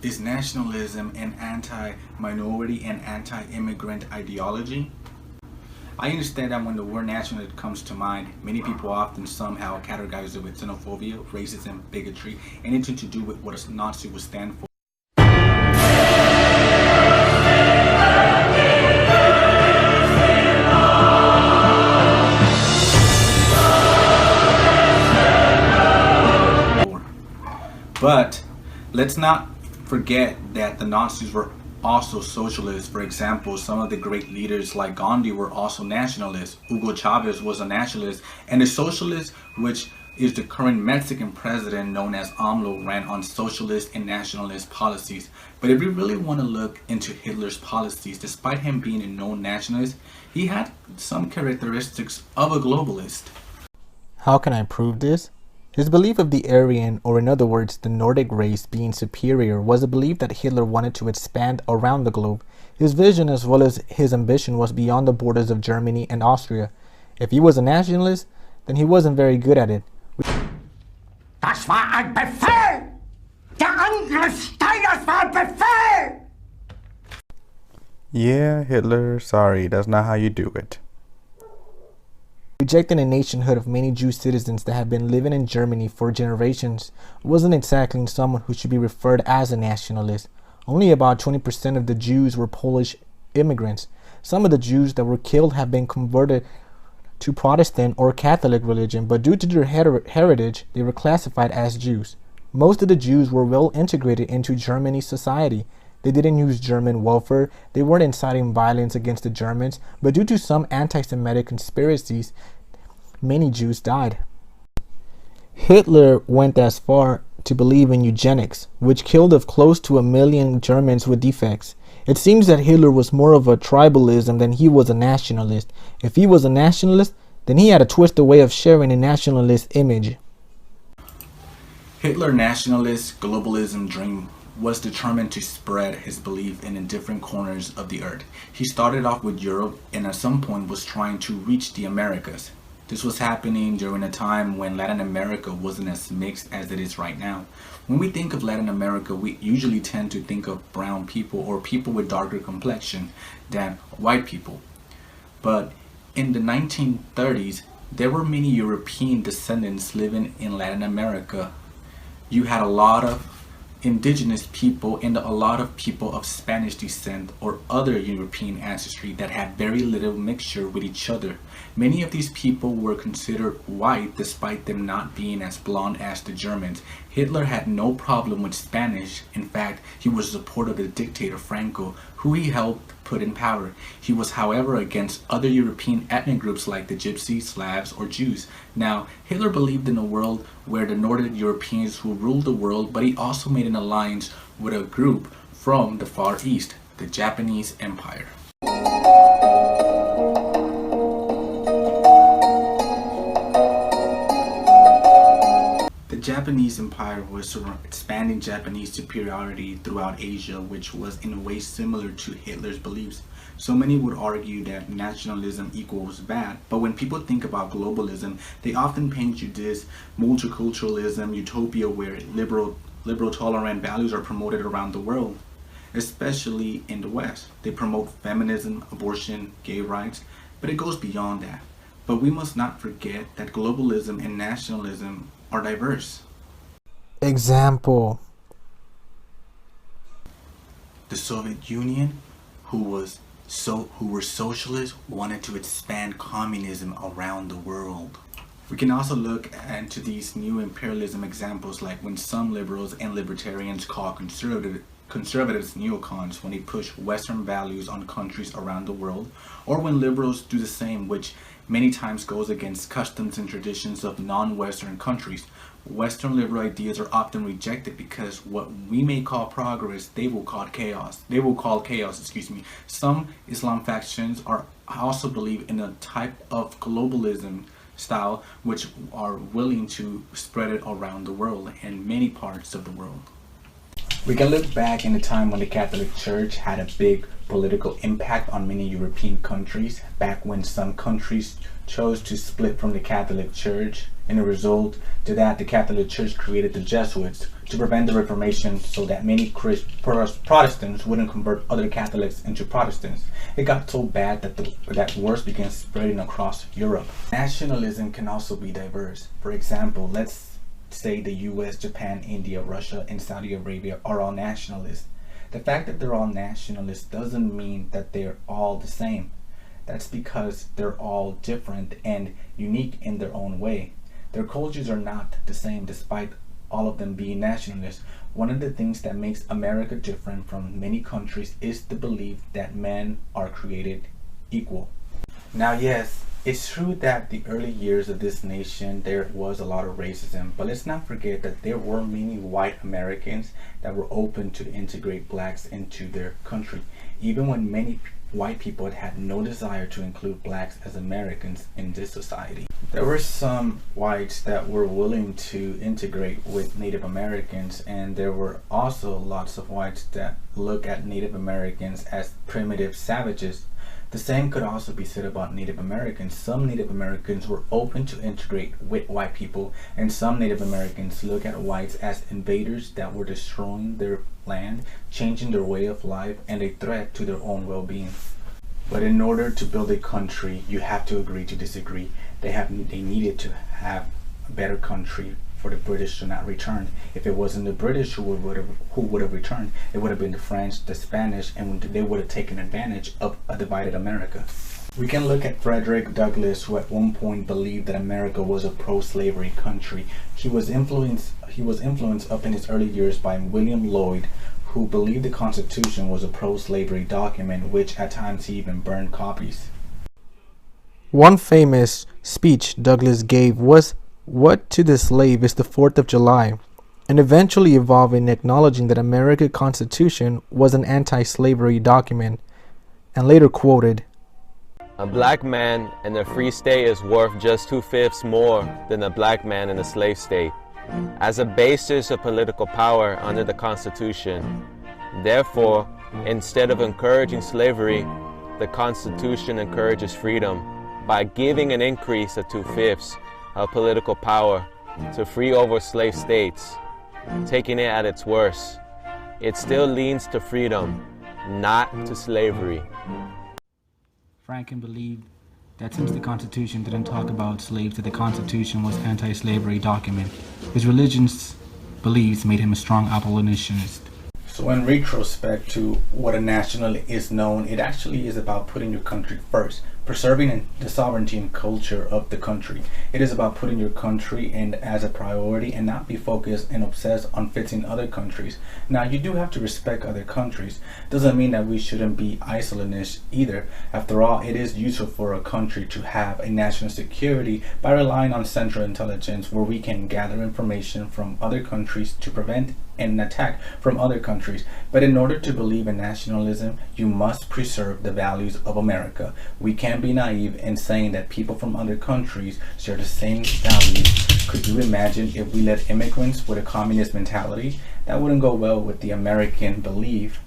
Is nationalism an anti-minority and anti-immigrant ideology? I understand that when the word nationalist comes to mind, many people often somehow categorize it with xenophobia, racism, bigotry, anything to do with what a Nazi would stand for. But let's not forget that the Nazis were also socialists. For example, some of the great leaders like Gandhi were also nationalists. Hugo Chavez was a nationalist, and the socialist, which is the current Mexican president known as AMLO, ran on socialist and nationalist policies. But if we really want to look into Hitler's policies, despite him being a known nationalist, he had some characteristics of a globalist. How can I prove this? His belief of the Aryan, or in other words, the Nordic race, being superior was a belief that Hitler wanted to expand around the globe. His vision as well as his ambition was beyond the borders of Germany and Austria. If he was a nationalist, then he wasn't very good at it. Das war ein Befehl! Der Angriff Steiners war ein Befehl! Yeah, Hitler, sorry, that's not how you do it. Rejecting a nationhood of many Jewish citizens that have been living in Germany for generations wasn't exactly someone who should be referred as a nationalist. Only about 20% of the Jews were Polish immigrants. Some of the Jews that were killed have been converted to Protestant or Catholic religion, but due to their heritage, they were classified as Jews. Most of the Jews were well integrated into Germany's society. They didn't use German welfare, they weren't inciting violence against the Germans, but due to some anti-Semitic conspiracies, many Jews died. Hitler went as far to believe in eugenics, which killed of close to 1 million Germans with defects. It seems that Hitler was more of a tribalism than he was a nationalist. If he was a nationalist, then he had a twisted way of sharing a nationalist image. Hitler's nationalist globalism dream was determined to spread his belief in the different corners of the earth. He started off with Europe and at some point was trying to reach the Americas. This was happening during a time when Latin America wasn't as mixed as it is right now. When we think of Latin America, we usually tend to think of brown people or people with darker complexion than white people. But in the 1930s, there were many European descendants living in Latin America. You had a lot of indigenous people and a lot of people of Spanish descent or other European ancestry that had very little mixture with each other. Many of these people were considered white despite them not being as blonde as the Germans. Hitler had no problem with Spanish. In fact, he was a supporter of the dictator Franco, who he helped put in power. He was, however, against other European ethnic groups like the Gypsies, Slavs, or Jews. Now, Hitler believed in a world where the Northern Europeans would rule the world, but he also made an alliance with a group from the Far East, the Japanese Empire. The Japanese Empire was expanding Japanese superiority throughout Asia, which was in a way similar to Hitler's beliefs. So many would argue that nationalism equals bad, but when people think about globalism, they often paint you this multiculturalism utopia where liberal tolerant values are promoted around the world, especially in the West. They promote feminism, abortion, gay rights, but it goes beyond that. But we must not forget that globalism and nationalism are diverse. Example: the Soviet Union, who were socialists, wanted to expand communism around the world. We can also look into these new imperialism examples, like when some liberals and libertarians call conservatives neocons when they push Western values on countries around the world, or when liberals do the same, which many times goes against customs and traditions of non-Western countries. Western liberal ideas are often rejected because what we may call progress, they will call chaos. Some Islam factions are also believe in a type of globalism style, which are willing to spread it around the world in many parts of the world. We can look back in the time when the Catholic Church had a big political impact on many European countries, back when some countries chose to split from the Catholic Church. In a result to that, the Catholic Church created the Jesuits to prevent the Reformation so that many Protestants wouldn't convert other Catholics into Protestants. It got so bad that that wars began spreading across Europe. Nationalism can also be diverse. For example, let's say the US, Japan, India, Russia, and Saudi Arabia are all nationalists. The fact that they're all nationalists doesn't mean that they're all the same. That's because they're all different and unique in their own way. Their cultures are not the same despite all of them being nationalists. One of the things that makes America different from many countries is the belief that men are created equal. Now yes, it's true that the early years of this nation there was a lot of racism, but let's not forget that there were many white Americans that were open to integrate blacks into their country, even when many white people had no desire to include blacks as Americans in this society. There were some whites that were willing to integrate with Native Americans, and there were also lots of whites that look at Native Americans as primitive savages. The same could also be said about Native Americans. Some Native Americans were open to integrate with white people, and some Native Americans look at whites as invaders that were destroying their land, changing their way of life, and a threat to their own well-being. But in order to build a country, you have to agree to disagree. They needed to have a better country for the British to not return. If it wasn't the British who would have returned, it would have been the French, the Spanish, and they would have taken advantage of a divided America. We can look at Frederick Douglass, who at one point believed that America was a pro-slavery country. He was influenced up in his early years by William Lloyd, who believed the Constitution was a pro-slavery document, which at times he even burned copies. One famous speech Douglass gave was, "What to the slave is the 4th of July?" and eventually evolved in acknowledging that America's Constitution was an anti-slavery document, and later quoted, "A black man in a free state is worth just 2/5 more than a black man in a slave state, as a basis of political power under the Constitution. Therefore, instead of encouraging slavery, the Constitution encourages freedom by giving an increase of 2/5 of political power to free over slave states. Taking it at its worst, it still leans to freedom, not to slavery." Franklin believed that since the Constitution didn't talk about slaves, that the Constitution was an anti-slavery document. His religion's beliefs made him a strong abolitionist. So in retrospect to what a national is known, it actually is about putting your country first, preserving the sovereignty and culture of the country. It is about putting your country in as a priority and not be focused and obsessed on fixing other countries. Now, you do have to respect other countries. Doesn't mean that we shouldn't be isolationists either. After all, it is useful for a country to have a national security by relying on central intelligence where we can gather information from other countries to prevent an attack from other countries. But in order to believe in nationalism, you must preserve the values of America. We can't be naive in saying that people from other countries share the same values. Could you imagine if we let immigrants with a communist mentality? That wouldn't go well with the American belief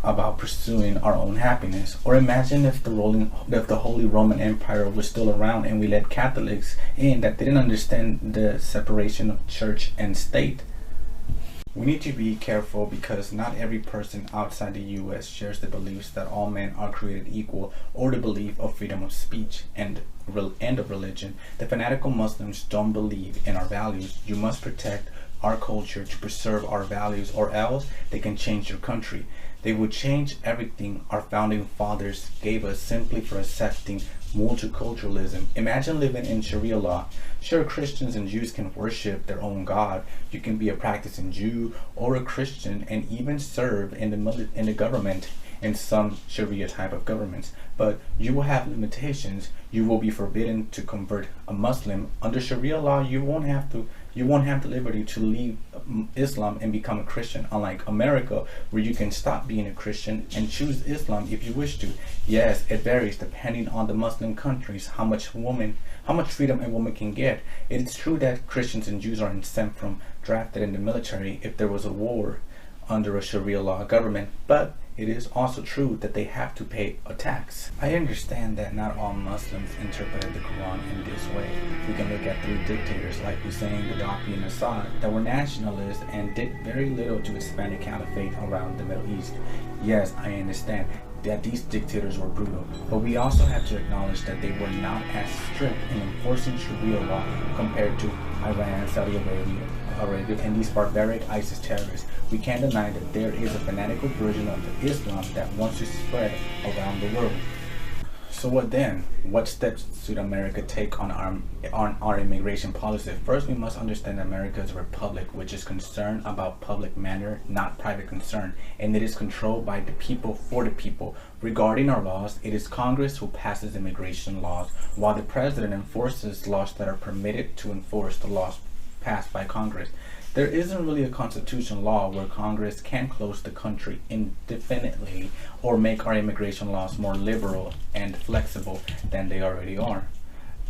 about pursuing our own happiness. Or imagine if the Holy Roman Empire was still around and we let Catholics in that didn't understand the separation of church and state. We need to be careful because not every person outside the US shares the beliefs that all men are created equal or the belief of freedom of speech and of religion. The fanatical Muslims don't believe in our values. You must protect our culture to preserve our values, or else they can change your country. They would change everything our founding fathers gave us simply for accepting multiculturalism. Imagine living in Sharia law. Sure, Christians and Jews can worship their own God. You can be a practicing Jew or a Christian and even serve in the government in some Sharia type of governments. But you will have limitations. You will be forbidden to convert a Muslim. Under Sharia law, you won't have the liberty to leave Islam and become a Christian, unlike America, where you can stop being a Christian and choose Islam if you wish to. Yes, it varies depending on the Muslim countries, how much freedom a woman can get. It's true that Christians and Jews are exempt from drafted in the military if there was a war. under a Sharia law government, but it is also true that they have to pay a tax. I understand that not all Muslims interpreted the Quran in this way. We can look at 3 dictators like Hussein, Gaddafi, and Assad that were nationalists and did very little to expand the caliphate around the Middle East. Yes, I understand that these dictators were brutal, but we also have to acknowledge that they were not as strict in enforcing Sharia law compared to Iran, Saudi Arabia, and these barbaric ISIS terrorists. We can't deny that there is a fanatical version of Islam that wants to spread around the world. So what then? What steps should America take on our immigration policy? First, we must understand that America is a republic which is concerned about public matter, not private concern, and it is controlled by the people for the people. Regarding our laws, it is Congress who passes immigration laws, while the president enforces laws that are permitted to enforce the laws passed by Congress. There isn't really a constitutional law where Congress can close the country indefinitely or make our immigration laws more liberal and flexible than they already are.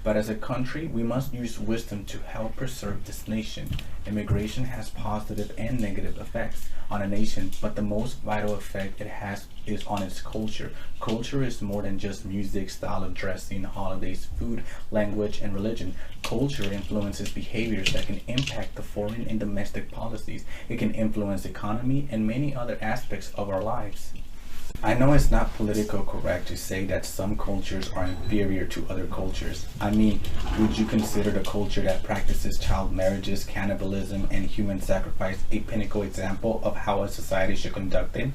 But as a country, we must use wisdom to help preserve this nation. Immigration has positive and negative effects on a nation, but the most vital effect it has is on its culture. Culture is more than just music, style of dressing, holidays, food, language, and religion. Culture influences behaviors that can impact the foreign and domestic policies. It can influence economy and many other aspects of our lives. I know it's not politically correct to say that some cultures are inferior to other cultures. I mean, would you consider the culture that practices child marriages, cannibalism, and human sacrifice a pinnacle example of how a society should conduct it?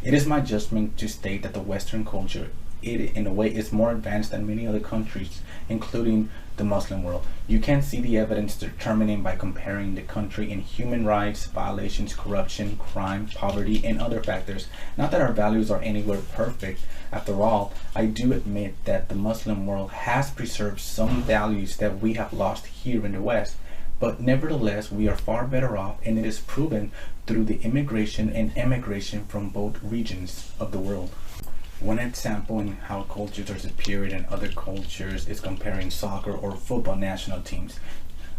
It is my judgment to state that the Western culture, in a way, is more advanced than many other countries, including the Muslim world. You can see the evidence determining by comparing the country in human rights, violations, corruption, crime, poverty, and other factors. Not that our values are anywhere perfect. After all, I do admit that the Muslim world has preserved some values that we have lost here in the West. But nevertheless, we are far better off, and it is proven through the immigration and emigration from both regions of the world. One example in how cultures are superior than other cultures is comparing soccer or football national teams.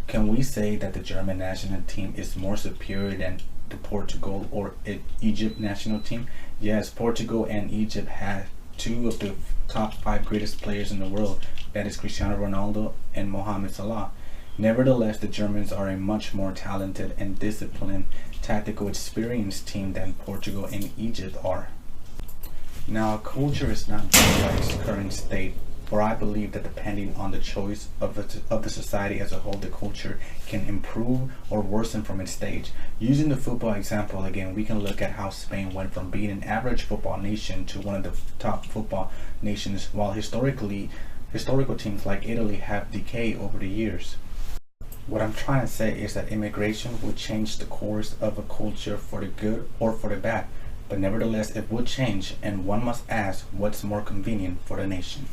Can we say that the German national team is more superior than the Portugal or Egypt national team? Yes, Portugal and Egypt have 2 of the top 5 greatest players in the world, that is Cristiano Ronaldo and Mohamed Salah. Nevertheless, the Germans are a much more talented and disciplined, tactical experienced team than Portugal and Egypt are. Now, culture is not just by its current state, for I believe that depending on the choice of the society as a whole, the culture can improve or worsen from its stage. Using the football example again, we can look at how Spain went from being an average football nation to one of the top football nations, while historical teams like Italy have decayed over the years. What I'm trying to say is that immigration will change the course of a culture for the good or for the bad. But nevertheless, it would change, and one must ask what's more convenient for the nation.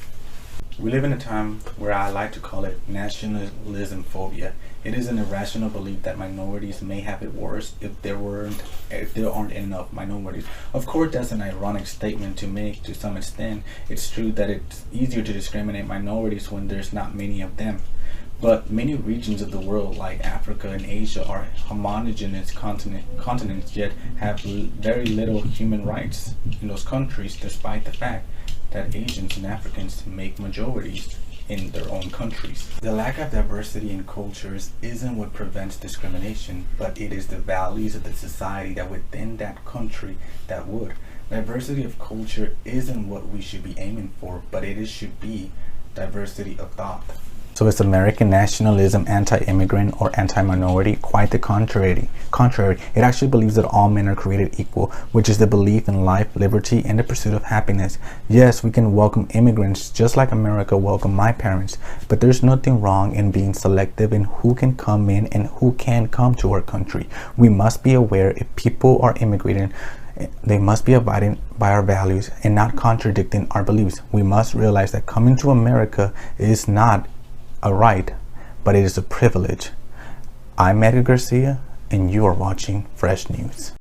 We live in a time where I like to call it nationalism phobia. It is an irrational belief that minorities may have it worse if there aren't enough minorities. Of course, that's an ironic statement to make to some extent. It's true that it's easier to discriminate minorities when there's not many of them. But many regions of the world, like Africa and Asia, are homogeneous continents, yet have very little human rights in those countries, despite the fact that Asians and Africans make majorities in their own countries. The lack of diversity in cultures isn't what prevents discrimination, but it is the values of the society that within that country that would. Diversity of culture isn't what we should be aiming for, but should be diversity of thought. So is American nationalism anti-immigrant or anti-minority? Quite the contrary. It actually believes that all men are created equal, which is the belief in life, liberty, and the pursuit of happiness. Yes, we can welcome immigrants just like America welcomed my parents, but there's nothing wrong in being selective in who can come in and who can come to our country. We must be aware if people are immigrating, they must be abiding by our values and not contradicting our beliefs. We must realize that coming to America is not a right, but it is a privilege. I'm Edgar Garcia, and you are watching Fresh News.